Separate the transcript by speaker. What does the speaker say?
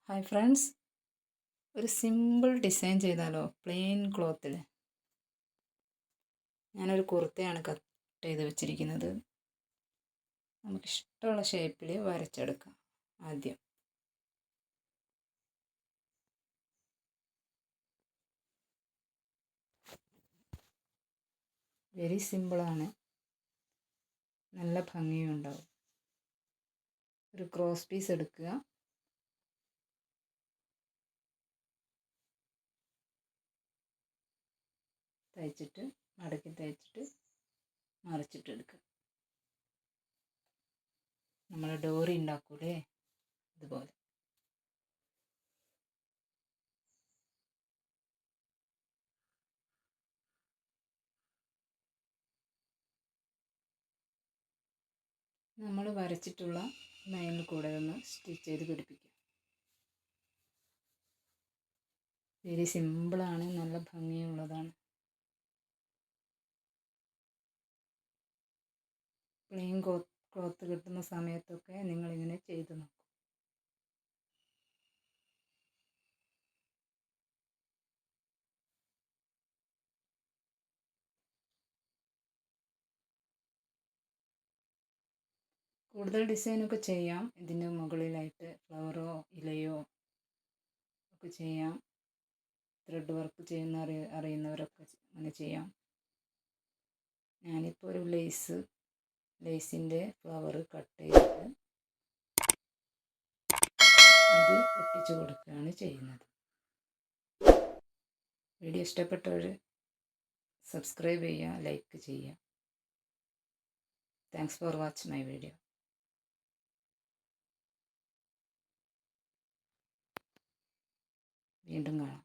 Speaker 1: Hi friends, ഒരു simple design ചെയ്താലോ? Plain ക്ലോത്തിൽ ഞാനൊരു കുർത്തയാണ് കട്ട് ചെയ്ത് വെച്ചിരിക്കുന്നത്. നമുക്കിഷ്ടമുള്ള ഷേപ്പിൽ വരച്ചെടുക്കാം. ആദ്യം വെരി സിമ്പിളാണ്, നല്ല ഭംഗിയും ഉണ്ടാവും. ഒരു ക്രോസ് പീസ് എടുക്കുക. തയ്ച്ചിട്ട് മടക്കി തയ്ച്ചിട്ട് മറിച്ചിട്ട് എടുക്കുക. നമ്മൾ ഡോറി ഉണ്ടാക്കൂലേ, അതുപോലെ. നമ്മൾ വരച്ചിട്ടുള്ള ലൈനിൽ കൂടെ ഒന്ന് സ്റ്റിച്ച് ചെയ്ത് പിടിപ്പിക്കുക. വെരി സിമ്പിളാണ്, നല്ല ഭംഗിയുള്ളതാണ്. പ്ലെയിൻ ക്ലോത്ത് കിട്ടുന്ന സമയത്തൊക്കെ നിങ്ങളിങ്ങനെ ചെയ്ത് നോക്കും. കൂടുതൽ ഡിസൈനൊക്കെ ചെയ്യാം. ഇതിൻ്റെ മുകളിലായിട്ട് ഫ്ലവറോ ഇലയോ ഒക്കെ ചെയ്യാം. ത്രെഡ് വർക്ക് ചെയ്യുന്ന അറിയുന്നവരൊക്കെ അങ്ങനെ ചെയ്യാം. ഞാനിപ്പോൾ ഒരു ലേസിൻ്റെ ഫ്ലവർ കട്ട് ചെയ്തിട്ട് അത് ഒട്ടിച്ചു കൊടുക്കുകയാണ് ചെയ്യുന്നത്. വീഡിയോ ഇഷ്ടപ്പെട്ടവർ സബ്സ്ക്രൈബ് ചെയ്യുക, ലൈക്ക് ചെയ്യുക. Thanks for watch my video. വീണ്ടും കാണാം.